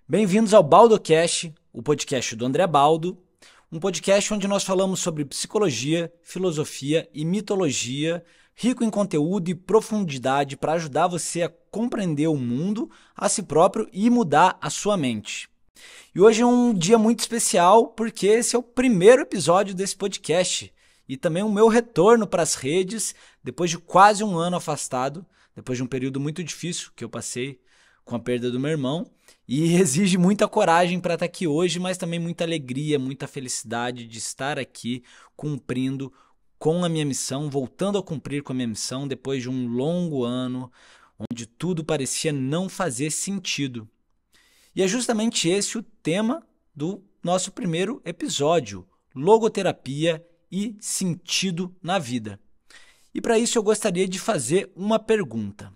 Bem-vindos ao BaldoCast, o podcast do André Baldo, um podcast onde nós falamos sobre psicologia, filosofia e mitologia, rico em conteúdo e profundidade para ajudar você a compreender o mundo, a si próprio e mudar a sua mente. E hoje é um dia muito especial porque esse é o primeiro episódio desse podcast e também o meu retorno para as redes depois de quase um ano afastado, depois de um período muito difícil que eu passei com a perda do meu irmão. E exige muita coragem para estar aqui hoje, mas também muita alegria, muita felicidade de estar aqui cumprindo com a minha missão, voltando a cumprir com a minha missão depois de um longo ano onde tudo parecia não fazer sentido. E é justamente esse o tema do nosso primeiro episódio: logoterapia e sentido na vida. E para isso eu gostaria de fazer uma pergunta.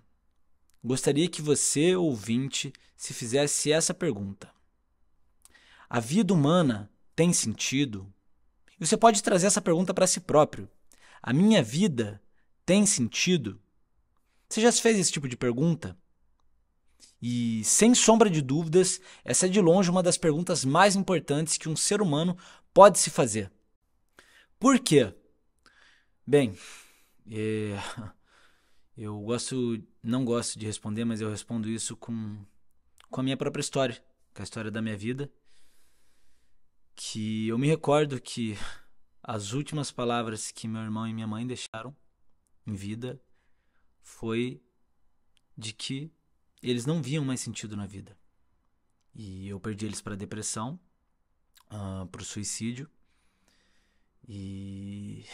Gostaria que você, ouvinte, se fizesse essa pergunta: a vida humana tem sentido? E você pode trazer essa pergunta para si próprio. A minha vida tem sentido? Você já se fez esse tipo de pergunta? E, sem sombra de dúvidas, essa é de longe uma das perguntas mais importantes que um ser humano pode se fazer. Por quê? Bem, eu não gosto de responder, mas eu respondo isso com a minha própria história, com a história da minha vida, que eu me recordo que as últimas palavras que meu irmão e minha mãe deixaram em vida foi de que eles não viam mais sentido na vida. E eu perdi eles para a depressão, para o suicídio. E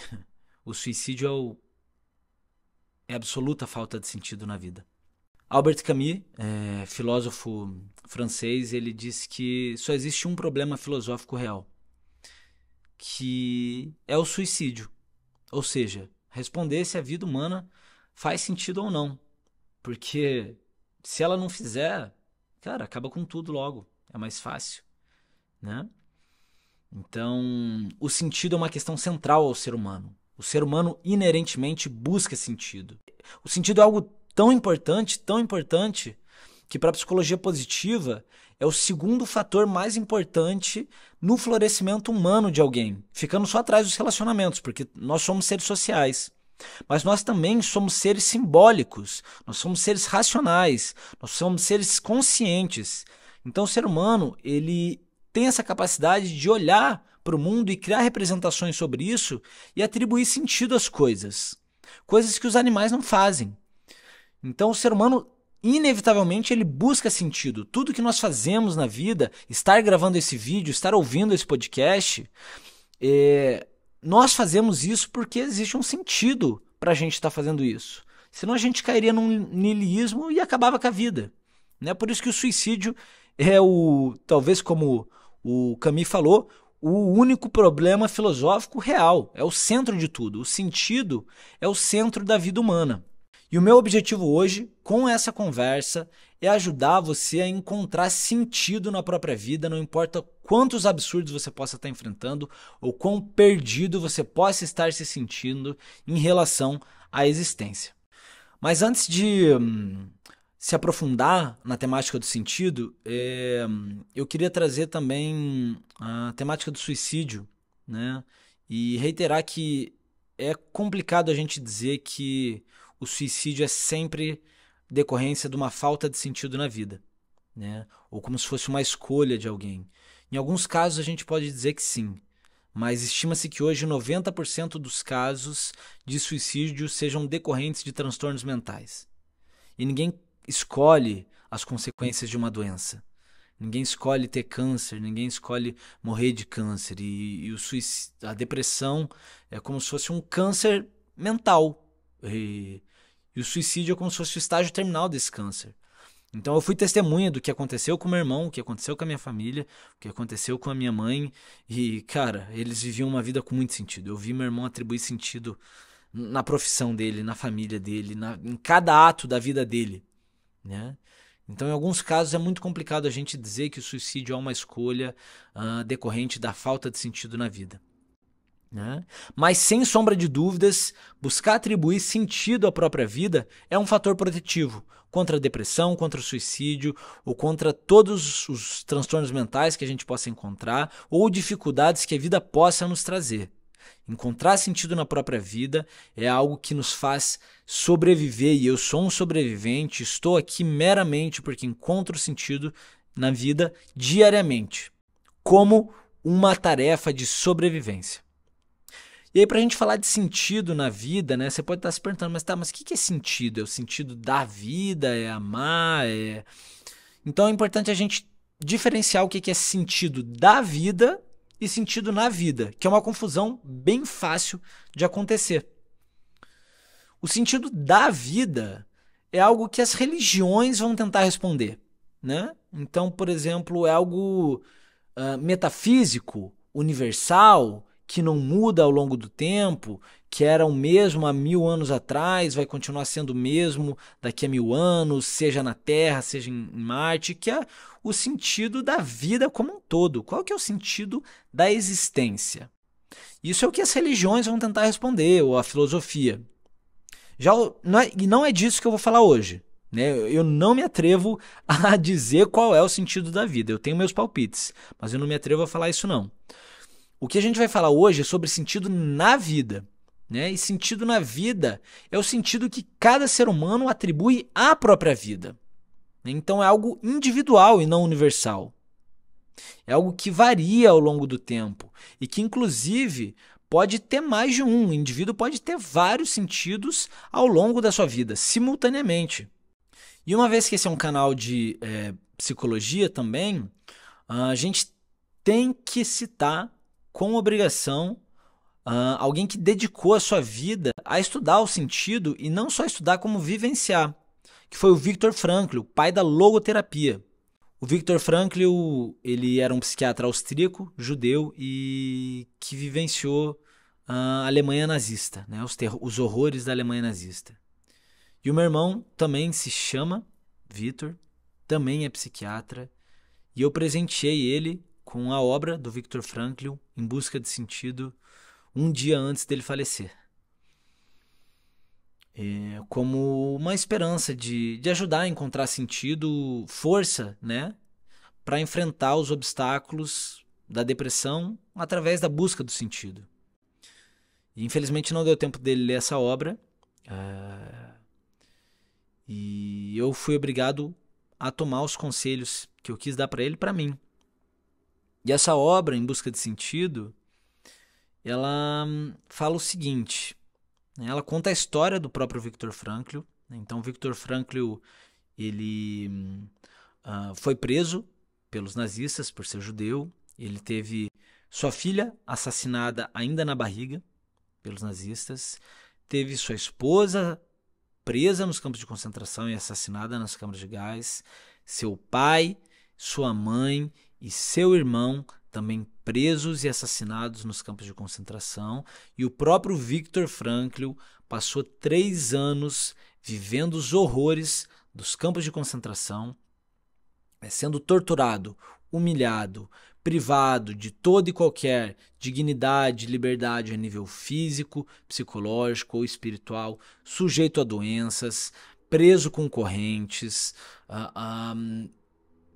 o suicídio é a absoluta falta de sentido na vida. Albert Camus, filósofo francês, ele disse que só existe um problema filosófico real, que é o suicídio. Ou seja, responder se a vida humana faz sentido ou não. Porque se ela não fizer, cara, acaba com tudo logo. É mais fácil, né? Então, o sentido é uma questão central ao ser humano. O ser humano inerentemente busca sentido. O sentido é algo tão importante, que para a psicologia positiva é o segundo fator mais importante no florescimento humano de alguém, ficando só atrás dos relacionamentos, porque nós somos seres sociais. Mas nós também somos seres simbólicos, nós somos seres racionais, nós somos seres conscientes. Então o ser humano, ele tem essa capacidade de olhar para o mundo e criar representações sobre isso e atribuir sentido às coisas. Coisas que os animais não fazem. Então o ser humano, inevitavelmente, ele busca sentido. Tudo que nós fazemos na vida, estar gravando esse vídeo, estar ouvindo esse podcast, nós fazemos isso porque existe um sentido para a gente estar fazendo isso. Senão a gente cairia num niilismo e acabava com a vida. Né? Por isso que o suicídio é talvez como o Camus falou, o único problema filosófico real. É o centro de tudo. O sentido é o centro da vida humana. E o meu objetivo hoje, com essa conversa, é ajudar você a encontrar sentido na própria vida, não importa quantos absurdos você possa estar enfrentando ou quão perdido você possa estar se sentindo em relação à existência. Mas antes de se aprofundar na temática do sentido, eu queria trazer também a temática do suicídio, né? E reiterar que é complicado a gente dizer que o suicídio é sempre decorrência de uma falta de sentido na vida, né? Ou como se fosse uma escolha de alguém. Em alguns casos a gente pode dizer que sim, mas estima-se que hoje 90% dos casos de suicídio sejam decorrentes de transtornos mentais. E ninguém escolhe as consequências de uma doença. Ninguém escolhe ter câncer, ninguém escolhe morrer de câncer. E a depressão é como se fosse um câncer mental. E o suicídio é como se fosse o estágio terminal desse câncer. Então eu fui testemunha do que aconteceu com meu irmão, o que aconteceu com a minha família, o que aconteceu com a minha mãe. E, cara, eles viviam uma vida com muito sentido. Eu vi meu irmão atribuir sentido na profissão dele, na família dele, em cada ato da vida dele, né? Então, em alguns casos, é muito complicado a gente dizer que o suicídio é uma escolha decorrente da falta de sentido na vida. né? Mas, sem sombra de dúvidas, buscar atribuir sentido à própria vida é um fator protetivo contra a depressão, contra o suicídio ou contra todos os transtornos mentais que a gente possa encontrar ou dificuldades que a vida possa nos trazer. Encontrar sentido na própria vida é algo que nos faz sobreviver, e eu sou um sobrevivente, estou aqui meramente porque encontro sentido na vida diariamente, como uma tarefa de sobrevivência. E aí, para a gente falar de sentido na vida, né? Você pode estar se perguntando, mas o que é sentido? É o sentido da vida? É amar? Então é importante a gente diferenciar o que é sentido da vida e sentido na vida, que é uma confusão bem fácil de acontecer. O sentido da vida é algo que as religiões vão tentar responder, né? Então, por exemplo, é algo metafísico, universal, que não muda ao longo do tempo, que era o mesmo há 1000 anos atrás, vai continuar sendo o mesmo daqui a 1000 anos, seja na Terra, seja em Marte, que é o sentido da vida como um todo. Qual que é o sentido da existência? Isso é o que as religiões vão tentar responder, ou a filosofia. E não é disso que eu vou falar hoje, né? Eu não me atrevo a dizer qual é o sentido da vida. Eu tenho meus palpites, mas eu não me atrevo a falar isso não. O que a gente vai falar hoje é sobre sentido na vida, né? E sentido na vida é o sentido que cada ser humano atribui à própria vida. Então é algo individual e não universal. É algo que varia ao longo do tempo e que, inclusive, pode ter mais de um. O indivíduo pode ter vários sentidos ao longo da sua vida, simultaneamente. E uma vez que esse é um canal de psicologia também, a gente tem que citar com obrigação alguém que dedicou a sua vida a estudar o sentido e não só estudar, como vivenciar, que foi o Viktor Frankl, o pai da logoterapia. O Viktor Frankl, ele era um psiquiatra austríaco, judeu, e que vivenciou a Alemanha nazista, né? Os horrores da Alemanha nazista. E o meu irmão também se chama Viktor, também é psiquiatra, e eu presenteei ele com a obra do Viktor Frankl, Em Busca de Sentido, um dia antes dele falecer. Como uma esperança de ajudar a encontrar sentido, força, né, para enfrentar os obstáculos da depressão através da busca do sentido. E, infelizmente não deu tempo dele ler essa obra, e eu fui obrigado a tomar os conselhos que eu quis dar para ele, para mim. E essa obra, Em Busca de Sentido, ela fala o seguinte, né? Ela conta a história do próprio Viktor Frankl. Então, Viktor Frankl, ele foi preso pelos nazistas por ser judeu. Ele teve sua filha assassinada ainda na barriga pelos nazistas. Teve sua esposa presa nos campos de concentração e assassinada nas câmaras de gás. Seu pai, sua mãe e seu irmão também presos e assassinados nos campos de concentração. E o próprio Viktor Frankl passou 3 anos vivendo os horrores dos campos de concentração, sendo torturado, humilhado, privado de toda e qualquer dignidade, liberdade a nível físico, psicológico ou espiritual, sujeito a doenças, preso com correntes,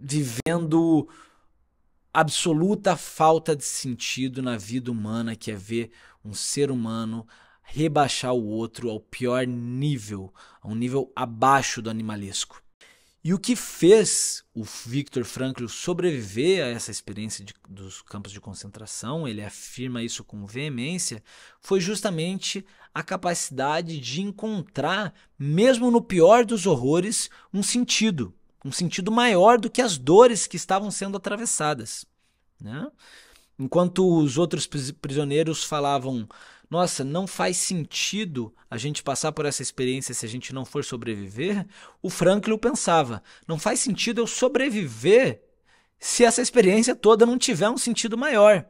vivendo absoluta falta de sentido na vida humana, que é ver um ser humano rebaixar o outro ao pior nível, a um nível abaixo do animalesco. E o que fez o Viktor Frankl sobreviver a essa experiência dos campos de concentração, ele afirma isso com veemência, foi justamente a capacidade de encontrar, mesmo no pior dos horrores, um sentido maior do que as dores que estavam sendo atravessadas, né? Enquanto os outros prisioneiros falavam: nossa, não faz sentido a gente passar por essa experiência se a gente não for sobreviver, o Frankl pensava: não faz sentido eu sobreviver se essa experiência toda não tiver um sentido maior.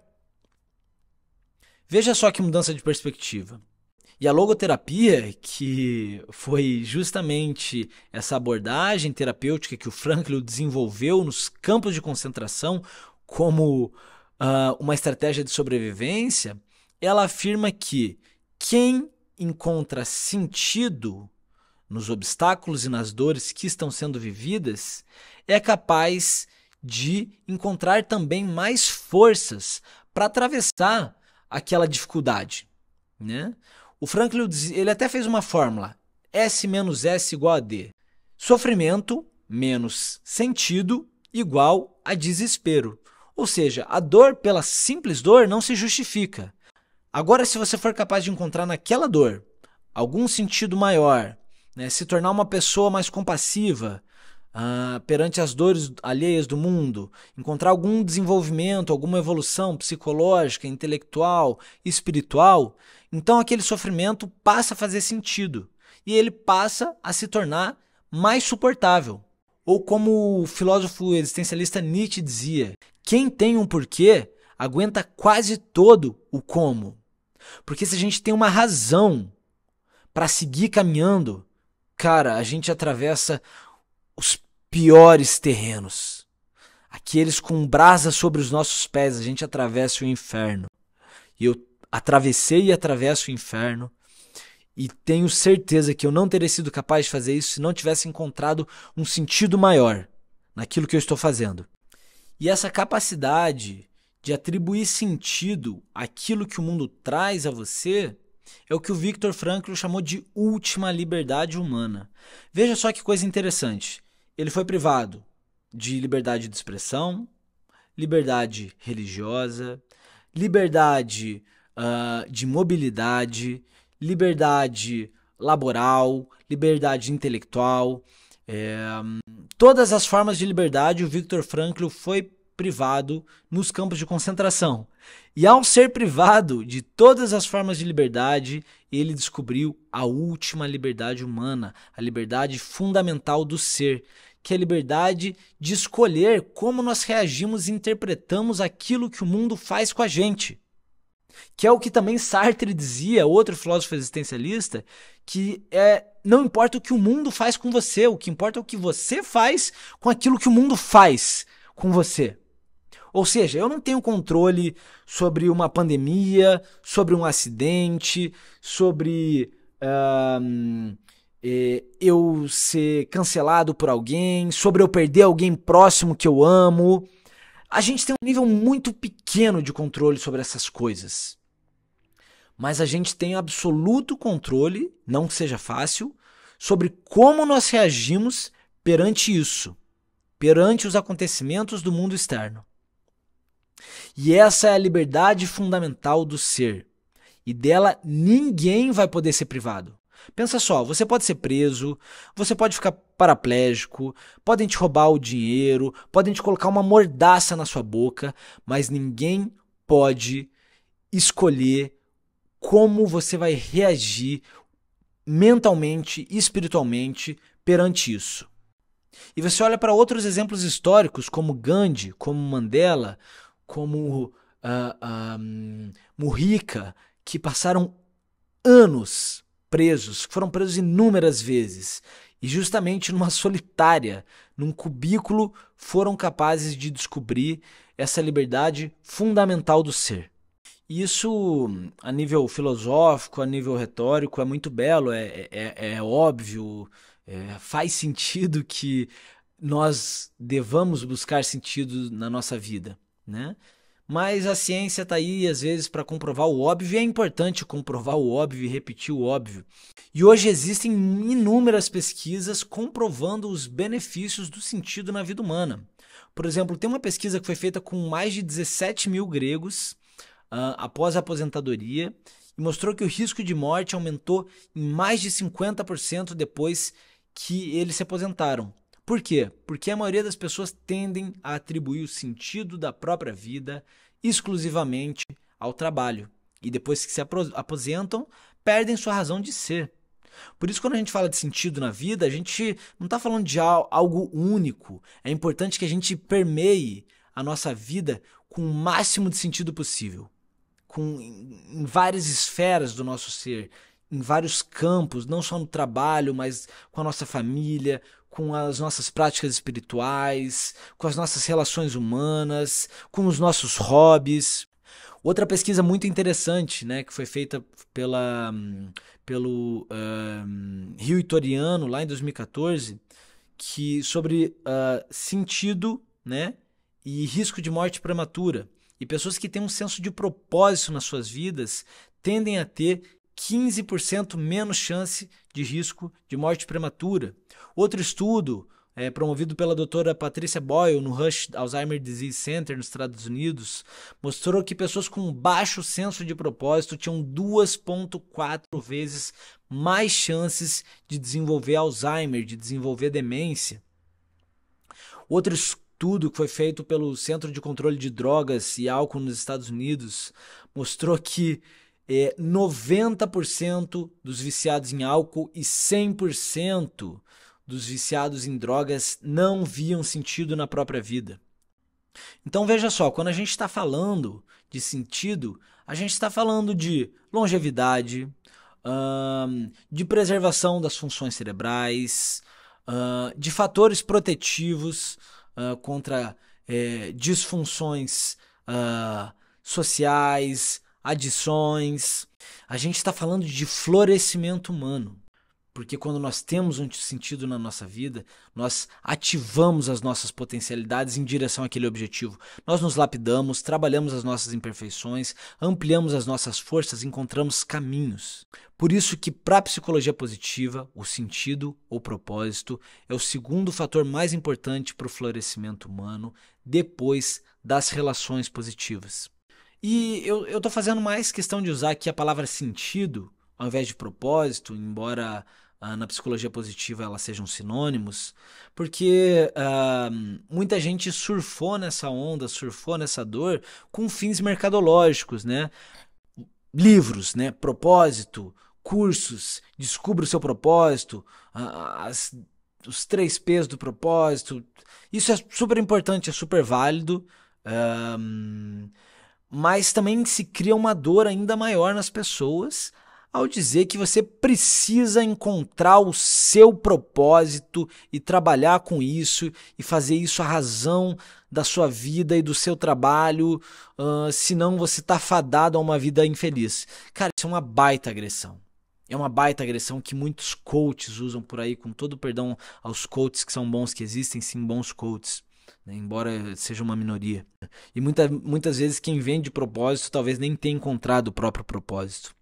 Veja só que mudança de perspectiva. E a logoterapia, que foi justamente essa abordagem terapêutica que o Frankl desenvolveu nos campos de concentração como uma estratégia de sobrevivência, ela afirma que quem encontra sentido nos obstáculos e nas dores que estão sendo vividas é capaz de encontrar também mais forças para atravessar aquela dificuldade, né? O Frankl, ele até fez uma fórmula, S menos S igual a D. Sofrimento menos sentido igual a desespero. Ou seja, a dor pela simples dor não se justifica. Agora, se você for capaz de encontrar naquela dor algum sentido maior, né, se tornar uma pessoa mais compassiva perante as dores alheias do mundo, encontrar algum desenvolvimento, alguma evolução psicológica, intelectual, espiritual, então aquele sofrimento passa a fazer sentido e ele passa a se tornar mais suportável. Ou como o filósofo existencialista Nietzsche dizia, quem tem um porquê aguenta quase todo o como. Porque se a gente tem uma razão para seguir caminhando, cara, a gente atravessa os piores terrenos. Aqueles com brasa sobre os nossos pés, a gente atravessa o inferno. E eu atravessei e atravesso o inferno. E tenho certeza que eu não teria sido capaz de fazer isso se não tivesse encontrado um sentido maior naquilo que eu estou fazendo. E essa capacidade de atribuir sentido àquilo que o mundo traz a você é o que o Viktor Frankl chamou de última liberdade humana. Veja só que coisa interessante. Ele foi privado de liberdade de expressão, liberdade religiosa, liberdade de mobilidade, liberdade laboral, liberdade intelectual. Todas as formas de liberdade o Viktor Frankl foi privado nos campos de concentração. E ao ser privado de todas as formas de liberdade, ele descobriu a última liberdade humana, a liberdade fundamental do ser, que é a liberdade de escolher como nós reagimos e interpretamos aquilo que o mundo faz com a gente. Que é o que também Sartre dizia, outro filósofo existencialista, que não importa o que o mundo faz com você, o que importa é o que você faz com aquilo que o mundo faz com você. Ou seja, eu não tenho controle sobre uma pandemia, sobre um acidente, sobre eu ser cancelado por alguém, sobre eu perder alguém próximo que eu amo. A gente tem um nível muito pequeno de controle sobre essas coisas. Mas a gente tem absoluto controle, não que seja fácil, sobre como nós reagimos perante isso, perante os acontecimentos do mundo externo. E essa é a liberdade fundamental do ser. E dela ninguém vai poder ser privado. Pensa só, você pode ser preso, você pode ficar paraplégico, podem te roubar o dinheiro, podem te colocar uma mordaça na sua boca, mas ninguém pode escolher como você vai reagir mentalmente, espiritualmente perante isso. E você olha para outros exemplos históricos, como Gandhi, como Mandela, como Mujica, que passaram anos presos, foram presos inúmeras vezes e justamente numa solitária, num cubículo, foram capazes de descobrir essa liberdade fundamental do ser. Isso, a nível filosófico, a nível retórico, é muito belo, é óbvio, faz sentido que nós devamos buscar sentido na nossa vida, né? Mas a ciência está aí, às vezes, para comprovar o óbvio, e é importante comprovar o óbvio e repetir o óbvio. E hoje existem inúmeras pesquisas comprovando os benefícios do sentido na vida humana. Por exemplo, tem uma pesquisa que foi feita com mais de 17 mil gregos após a aposentadoria e mostrou que o risco de morte aumentou em mais de 50% depois que eles se aposentaram. Por quê? Porque a maioria das pessoas tendem a atribuir o sentido da própria vida exclusivamente ao trabalho. E depois que se aposentam, perdem sua razão de ser. Por isso, quando a gente fala de sentido na vida, a gente não está falando de algo único. É importante que a gente permeie a nossa vida com o máximo de sentido possível. Em várias esferas do nosso ser, em vários campos, não só no trabalho, mas com a nossa família, com as nossas práticas espirituais, com as nossas relações humanas, com os nossos hobbies. Outra pesquisa muito interessante, né, que foi feita pelo Rio Itoriano, lá em 2014, sobre sentido, né, e risco de morte prematura. E pessoas que têm um senso de propósito nas suas vidas tendem a ter 15% menos chance de risco de morte prematura. Outro estudo, promovido pela doutora Patricia Boyle no Rush Alzheimer Disease Center nos Estados Unidos, mostrou que pessoas com baixo senso de propósito tinham 2,4 vezes mais chances de desenvolver Alzheimer, de desenvolver demência. Outro estudo que foi feito pelo Centro de Controle de Drogas e Álcool nos Estados Unidos mostrou que 90% dos viciados em álcool e 100% dos viciados em drogas não viam sentido na própria vida. Então veja só, quando a gente está falando de sentido, a gente está falando de longevidade, de preservação das funções cerebrais, de fatores protetivos contra disfunções sociais, adições. A gente está falando de florescimento humano. Porque quando nós temos um sentido na nossa vida, nós ativamos as nossas potencialidades em direção àquele objetivo. Nós nos lapidamos, trabalhamos as nossas imperfeições, ampliamos as nossas forças, encontramos caminhos. Por isso que para a psicologia positiva, o sentido ou propósito é o segundo fator mais importante para o florescimento humano, depois das relações positivas. E eu estou fazendo mais questão de usar aqui a palavra sentido, ao invés de propósito, embora na psicologia positiva elas sejam sinônimos, porque muita gente surfou nessa onda, surfou nessa dor com fins mercadológicos, né? Livros, né? Propósito, cursos, descubra o seu propósito, os 3 P's do propósito. Isso é super importante, é super válido, mas também se cria uma dor ainda maior nas pessoas ao dizer que você precisa encontrar o seu propósito e trabalhar com isso e fazer isso a razão da sua vida e do seu trabalho, senão você está fadado a uma vida infeliz. Cara, isso é uma baita agressão. É uma baita agressão que muitos coaches usam por aí, com todo perdão aos coaches que são bons, que existem sim bons coaches, né, embora seja uma minoria. E muitas vezes quem vende propósito talvez nem tenha encontrado o próprio propósito.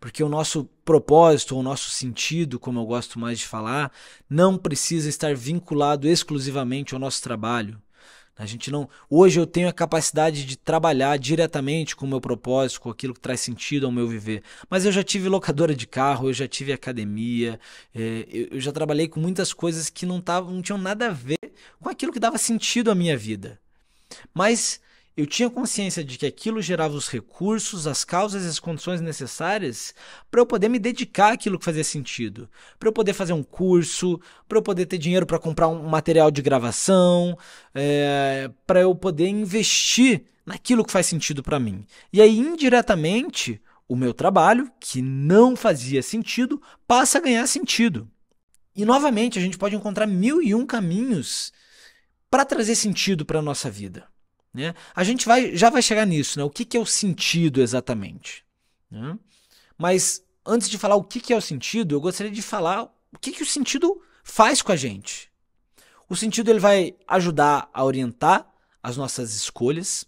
Porque o nosso propósito, o nosso sentido, como eu gosto mais de falar, não precisa estar vinculado exclusivamente ao nosso trabalho. A gente não. Hoje eu tenho a capacidade de trabalhar diretamente com o meu propósito, com aquilo que traz sentido ao meu viver. Mas eu já tive locadora de carro, eu já tive academia, eu já trabalhei com muitas coisas que não tinham nada a ver com aquilo que dava sentido à minha vida. Mas eu tinha consciência de que aquilo gerava os recursos, as causas e as condições necessárias para eu poder me dedicar àquilo que fazia sentido. Para eu poder fazer um curso, para eu poder ter dinheiro para comprar um material de gravação, para eu poder investir naquilo que faz sentido para mim. E aí, indiretamente, o meu trabalho, que não fazia sentido, passa a ganhar sentido. E, novamente, a gente pode encontrar 1001 caminhos para trazer sentido para a nossa vida. A gente já vai chegar nisso, né? O que é o sentido exatamente? Mas antes de falar o que é o sentido, eu gostaria de falar o que o sentido faz com a gente. O sentido ele vai ajudar a orientar as nossas escolhas,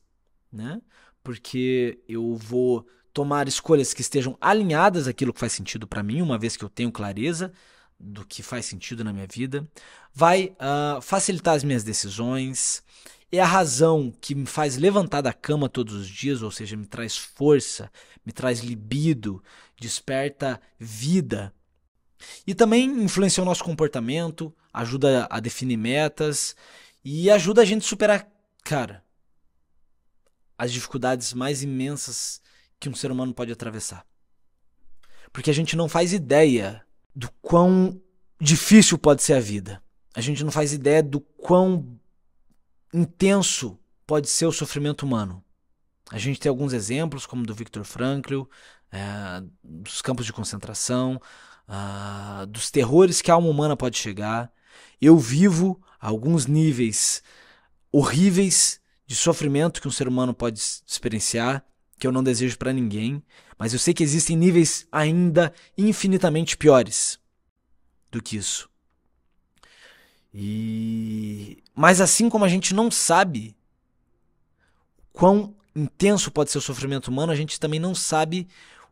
né? Porque eu vou tomar escolhas que estejam alinhadas àquilo que faz sentido para mim, uma vez que eu tenho clareza do que faz sentido na minha vida. Vai facilitar as minhas decisões. É a razão que me faz levantar da cama todos os dias, ou seja, me traz força, me traz libido, desperta vida. E também influencia o nosso comportamento, ajuda a definir metas e ajuda a gente a superar, cara, as dificuldades mais imensas que um ser humano pode atravessar. Porque a gente não faz ideia do quão difícil pode ser a vida. A gente não faz ideia do quão intenso pode ser o sofrimento humano. A gente tem alguns exemplos, como do Viktor Frankl, dos campos de concentração, dos terrores que a alma humana pode chegar. Eu vivo alguns níveis horríveis de sofrimento que um ser humano pode experienciar. que eu não desejo para ninguém, mas eu sei que existem níveis ainda infinitamente piores do que isso. Mas assim como a gente não sabe quão intenso pode ser o sofrimento humano, a gente também não sabe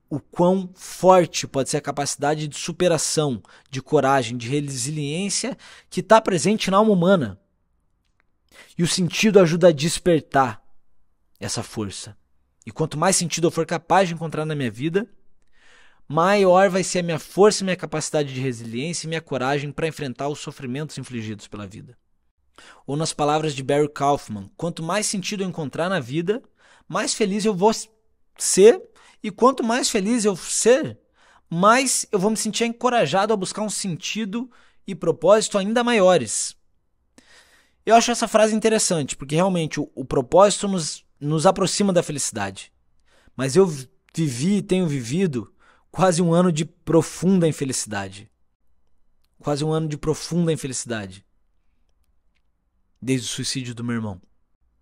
o quão forte pode ser a capacidade de superação, de coragem, de resiliência que está presente na alma humana. E o sentido ajuda a despertar essa força. E quanto mais sentido eu for capaz de encontrar na minha vida, maior vai ser a minha força, minha capacidade de resiliência e minha coragem para enfrentar os sofrimentos infligidos pela vida. Ou nas palavras de Barry Kaufman, quanto mais sentido eu encontrar na vida, mais feliz eu vou ser, e quanto mais feliz eu ser, mais eu vou me sentir encorajado a buscar um sentido e propósito ainda maiores. Eu acho essa frase interessante, porque realmente o propósito nos aproxima da felicidade. Mas eu vivi e tenho vivido quase um ano de profunda infelicidade. Quase um ano de profunda infelicidade. Desde o suicídio do meu irmão.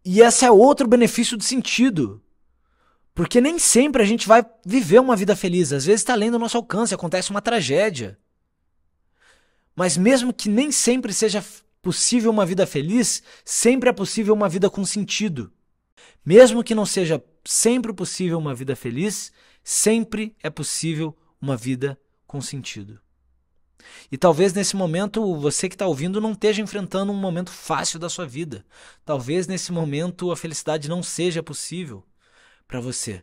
E esse é outro benefício do sentido. Porque nem sempre a gente vai viver uma vida feliz. Às vezes está além do nosso alcance, acontece uma tragédia. Mas mesmo que nem sempre seja possível uma vida feliz, sempre é possível uma vida com sentido. Mesmo que não seja sempre possível uma vida feliz, sempre é possível uma vida com sentido. E talvez nesse momento você que está ouvindo não esteja enfrentando um momento fácil da sua vida. Talvez nesse momento a felicidade não seja possível para você.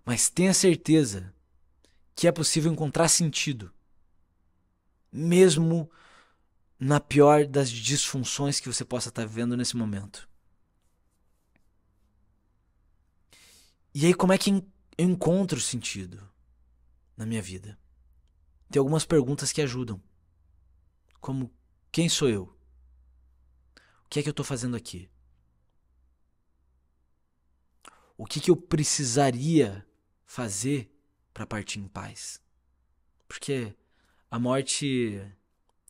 Mas tenha certeza que é possível encontrar sentido, mesmo na pior das disfunções que você possa estar vivendo nesse momento. E aí, como é que eu encontro sentido na minha vida? Tem algumas perguntas que ajudam. Como, quem sou eu? O que é que eu estou fazendo aqui? O que eu precisaria fazer para partir em paz? Porque a morte,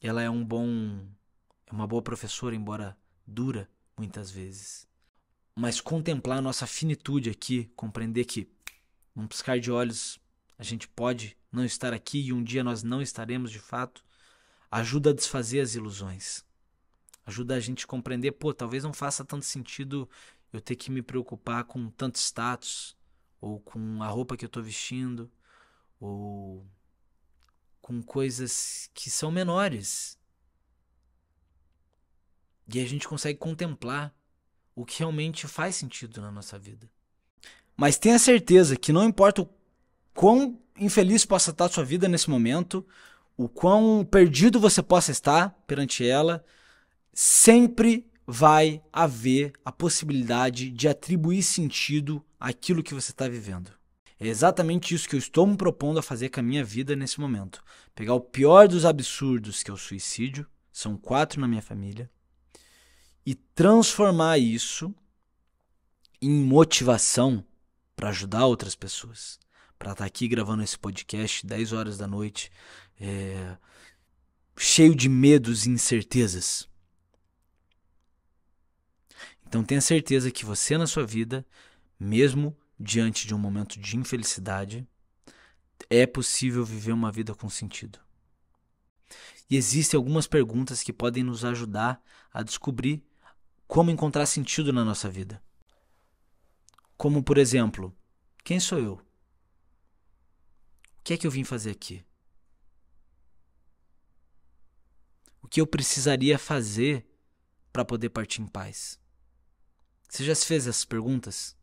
ela é uma boa professora, embora dura muitas vezes. Mas contemplar a nossa finitude aqui, compreender que num piscar de olhos a gente pode não estar aqui e um dia nós não estaremos de fato, ajuda a desfazer as ilusões. Ajuda a gente a compreender, talvez não faça tanto sentido eu ter que me preocupar com tanto status, ou com a roupa que eu estou vestindo, ou com coisas que são menores. E a gente consegue contemplar o que realmente faz sentido na nossa vida. Mas tenha certeza que não importa o quão infeliz possa estar a sua vida nesse momento, o quão perdido você possa estar perante ela, sempre vai haver a possibilidade de atribuir sentido àquilo que você está vivendo. É exatamente isso que eu estou me propondo a fazer com a minha vida nesse momento. Pegar o pior dos absurdos, que é o suicídio, são 4 na minha família, e transformar isso em motivação para ajudar outras pessoas. Para estar aqui gravando esse podcast 10 horas da noite, cheio de medos e incertezas. Então tenha certeza que você na sua vida, mesmo diante de um momento de infelicidade, é possível viver uma vida com sentido. E existem algumas perguntas que podem nos ajudar a descobrir como encontrar sentido na nossa vida. Como, por exemplo, quem sou eu? O que é que eu vim fazer aqui? O que eu precisaria fazer para poder partir em paz? Você já se fez essas perguntas?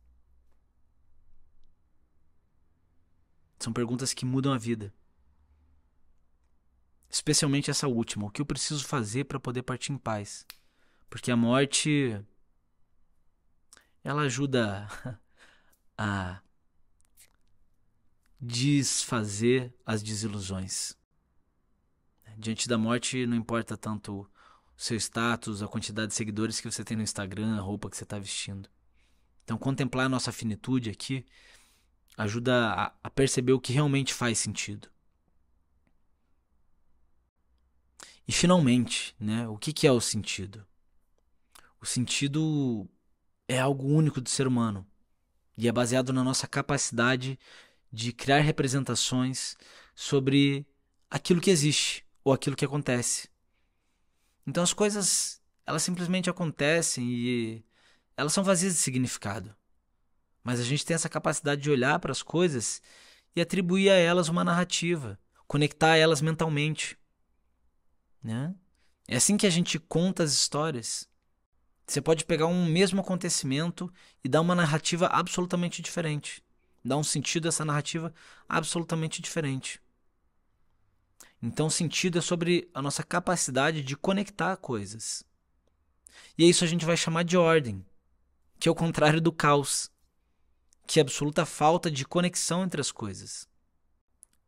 São perguntas que mudam a vida. Especialmente essa última. O que eu preciso fazer para poder partir em paz? Porque a morte, ela ajuda a desfazer as desilusões. Diante da morte não importa tanto o seu status, a quantidade de seguidores que você tem no Instagram, a roupa que você está vestindo. Então contemplar a nossa finitude aqui ajuda a perceber o que realmente faz sentido. E finalmente, o que é o sentido? O sentido é algo único do ser humano. E é baseado na nossa capacidade de criar representações sobre aquilo que existe ou aquilo que acontece. Então as coisas, elas simplesmente acontecem e elas são vazias de significado. Mas a gente tem essa capacidade de olhar para as coisas e atribuir a elas uma narrativa, conectar elas mentalmente, né? É assim que a gente conta as histórias. Você pode pegar um mesmo acontecimento e dar uma narrativa absolutamente diferente. Dar um sentido a essa narrativa absolutamente diferente. Então, o sentido é sobre a nossa capacidade de conectar coisas. E isso a gente vai chamar de ordem, que é o contrário do caos, que é a absoluta falta de conexão entre as coisas.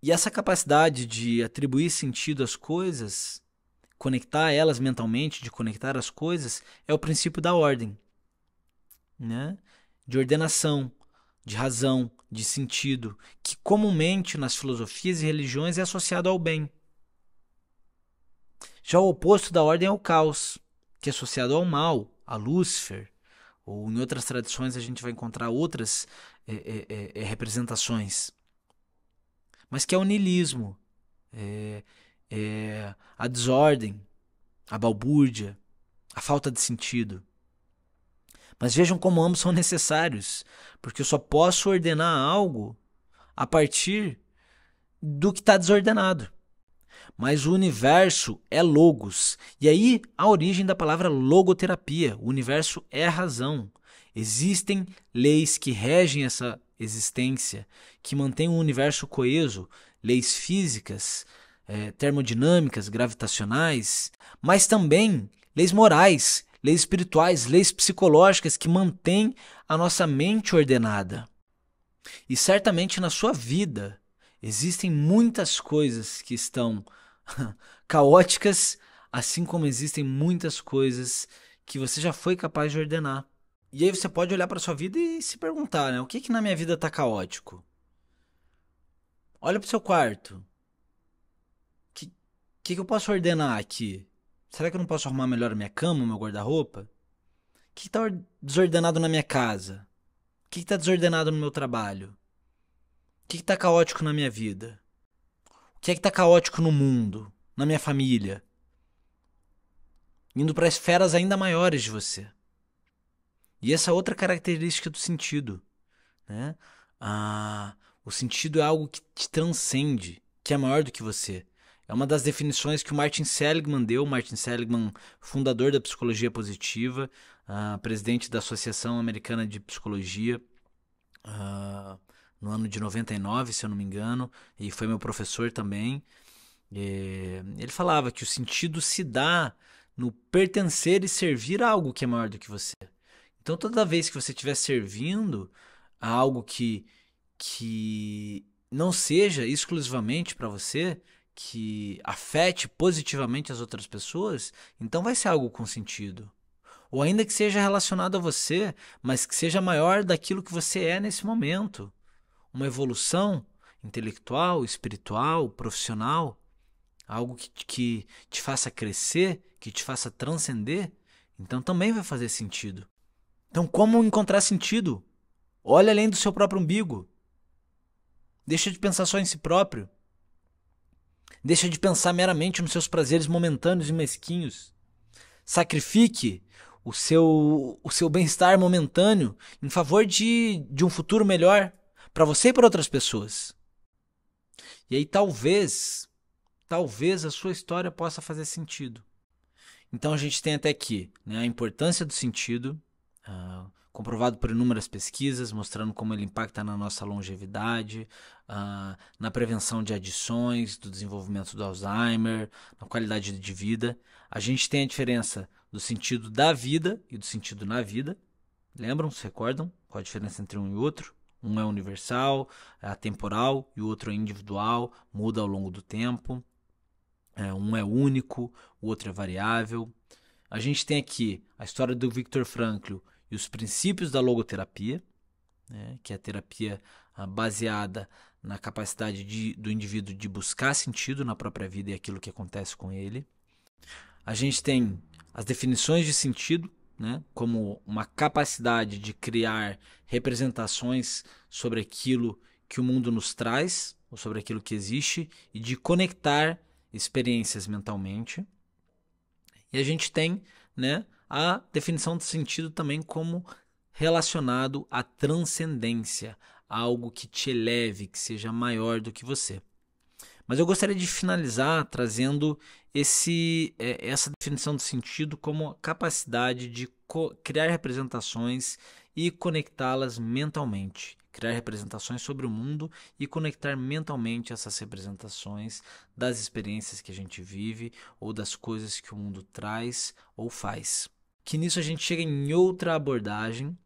E essa capacidade de atribuir sentido às coisas, conectar elas mentalmente, de conectar as coisas, é o princípio da ordem, né? De ordenação, de razão, de sentido, que comumente nas filosofias e religiões é associado ao bem. Já o oposto da ordem é o caos, que é associado ao mal, a Lúcifer, ou em outras tradições a gente vai encontrar outras representações. Mas que é o niilismo, a desordem, a balbúrdia, a falta de sentido. Mas vejam como ambos são necessários, porque eu só posso ordenar algo a partir do que está desordenado. Mas o universo é logos, e aí a origem da palavra logoterapia. O universo é a razão. Existem leis que regem essa existência, que mantêm o universo coeso, leis físicas, termodinâmicas, gravitacionais, mas também leis morais, leis espirituais, leis psicológicas que mantêm a nossa mente ordenada. E certamente na sua vida existem muitas coisas que estão caóticas, assim como existem muitas coisas que você já foi capaz de ordenar. E aí você pode olhar para sua vida e se perguntar, né? O que na minha vida está caótico? Olha para o seu quarto. O que eu posso ordenar aqui? Será que eu não posso arrumar melhor a minha cama, o meu guarda-roupa? O que está desordenado na minha casa? O que está desordenado no meu trabalho? O que está caótico na minha vida? O que está caótico no mundo, na minha família? Indo para esferas ainda maiores de você. E essa outra característica do sentido, né? O sentido é algo que te transcende, que é maior do que você. É uma das definições que o Martin Seligman deu. Martin Seligman, fundador da psicologia positiva, presidente da Associação Americana de Psicologia, no ano de 99, se eu não me engano, e foi meu professor também. Ele falava que o sentido se dá no pertencer e servir a algo que é maior do que você. Então, toda vez que você estiver servindo a algo que não seja exclusivamente para você, que afete positivamente as outras pessoas, então vai ser algo com sentido. Ou ainda que seja relacionado a você, mas que seja maior daquilo que você é nesse momento. Uma evolução intelectual, espiritual, profissional, algo que te faça crescer, que te faça transcender, então também vai fazer sentido. Então, como encontrar sentido? Olha além do seu próprio umbigo. Deixa de pensar só em si próprio. Deixa de pensar meramente nos seus prazeres momentâneos e mesquinhos. Sacrifique o seu bem-estar momentâneo em favor de um futuro melhor para você e para outras pessoas. E aí talvez a sua história possa fazer sentido. Então a gente tem até aqui, né, a importância do sentido, comprovado por inúmeras pesquisas, mostrando como ele impacta na nossa longevidade, na prevenção de adições, do desenvolvimento do Alzheimer, na qualidade de vida. A gente tem a diferença do sentido da vida e do sentido na vida. Lembram? Se recordam? Qual a diferença entre um e outro? Um é universal, é atemporal, e o outro é individual, muda ao longo do tempo. Um é único, o outro é variável. A gente tem aqui a história do Viktor Frankl e os princípios da logoterapia, né, que é a terapia baseada na capacidade do indivíduo de buscar sentido na própria vida e aquilo que acontece com ele. A gente tem as definições de sentido né, como uma capacidade de criar representações sobre aquilo que o mundo nos traz, ou sobre aquilo que existe, e de conectar experiências mentalmente. E a gente tem, né, a definição de sentido também como relacionado à transcendência, algo que te eleve, que seja maior do que você. Mas eu gostaria de finalizar trazendo essa definição de sentido como a capacidade de criar representações e conectá-las mentalmente. Criar representações sobre o mundo e conectar mentalmente essas representações das experiências que a gente vive ou das coisas que o mundo traz ou faz. Que nisso a gente chega em outra abordagem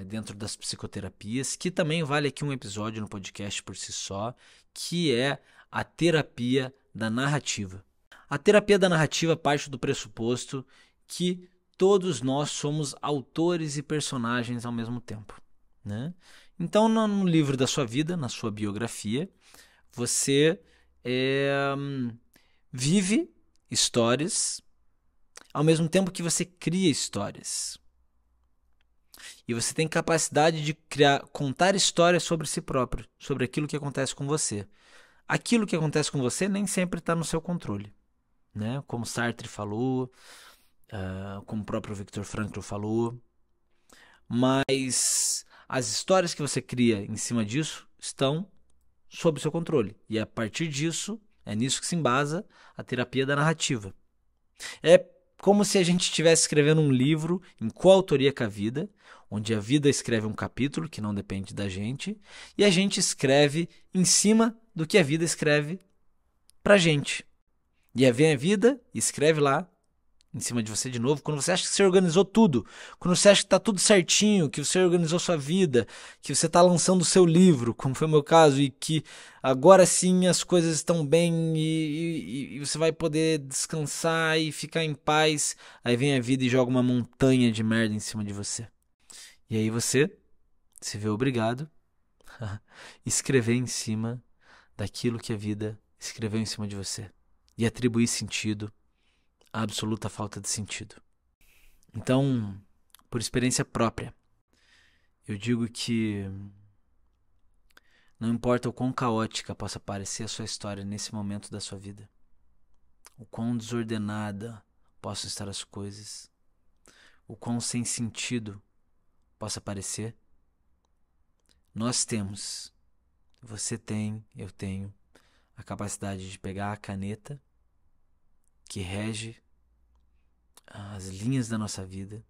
dentro das psicoterapias, que também vale aqui um episódio no podcast por si só, que é a terapia da narrativa. A terapia da narrativa parte do pressuposto que todos nós somos autores e personagens ao mesmo tempo, né? Então, no livro da sua vida, na sua biografia, você vive histórias ao mesmo tempo que você cria histórias. E você tem capacidade de contar histórias sobre si próprio, sobre aquilo que acontece com você. Aquilo que acontece com você nem sempre está no seu controle, né? Como Sartre falou, como o próprio Viktor Frankl falou. Mas as histórias que você cria em cima disso estão sob seu controle. E a partir disso, é nisso que se embasa a terapia da narrativa. É como se a gente estivesse escrevendo um livro em coautoria com a vida, onde a vida escreve um capítulo que não depende da gente, e a gente escreve em cima do que a vida escreve pra gente. E aí vem a vida e escreve lá em cima de você de novo, quando você acha que você organizou tudo, quando você acha que está tudo certinho, que você organizou sua vida, que você está lançando o seu livro, como foi o meu caso, e que agora sim as coisas estão bem e você vai poder descansar e ficar em paz, aí vem a vida e joga uma montanha de merda em cima de você. E aí você se vê obrigado a escrever em cima daquilo que a vida escreveu em cima de você e atribuir sentido à absoluta falta de sentido. Então, por experiência própria, eu digo que não importa o quão caótica possa parecer a sua história nesse momento da sua vida, o quão desordenada possam estar as coisas, o quão sem sentido possa parecer, nós temos, você tem, eu tenho, a capacidade de pegar a caneta que rege as linhas da nossa vida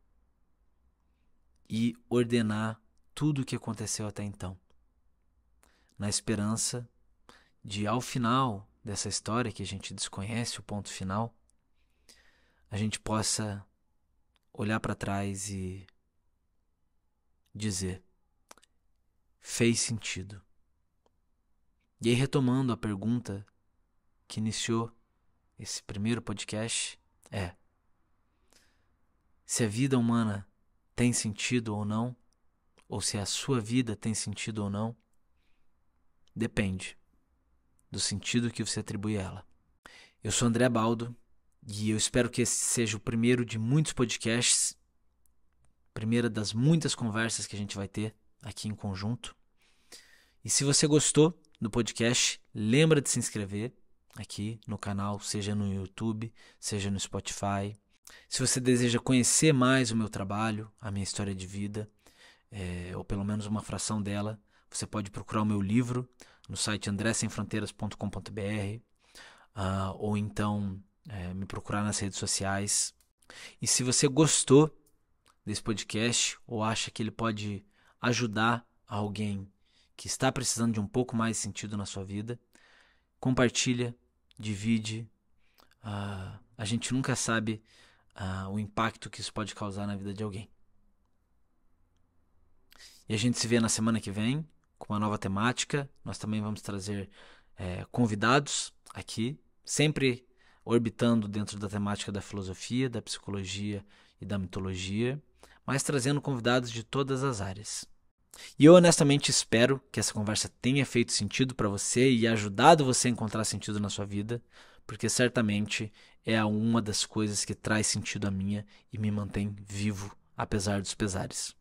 e ordenar tudo o que aconteceu até então, na esperança de, ao final dessa história que a gente desconhece o ponto final, a gente possa olhar para trás e dizer: fez sentido. E aí, retomando a pergunta que iniciou esse primeiro podcast, se a vida humana tem sentido ou não, ou se a sua vida tem sentido ou não, depende do sentido que você atribui a ela. Eu sou André Baldo e eu espero que esse seja o primeiro de muitos podcasts, primeira das muitas conversas que a gente vai ter aqui em conjunto. E se você gostou do podcast, lembra de se inscrever aqui no canal, seja no YouTube, seja no Spotify. Se você deseja conhecer mais o meu trabalho, a minha história de vida, ou pelo menos uma fração dela, você pode procurar o meu livro no site andressemfronteiras.com.br, ou então me procurar nas redes sociais. E se você gostou desse podcast ou acha que ele pode ajudar alguém que está precisando de um pouco mais de sentido na sua vida, compartilha, divide. A gente nunca sabe o impacto que isso pode causar na vida de alguém. E a gente se vê na semana que vem com uma nova temática. Nós também vamos trazer convidados aqui, sempre orbitando dentro da temática da filosofia, da psicologia e da mitologia, mas trazendo convidados de todas as áreas. E eu honestamente espero que essa conversa tenha feito sentido para você e ajudado você a encontrar sentido na sua vida, porque certamente é uma das coisas que traz sentido a minha e me mantém vivo, apesar dos pesares.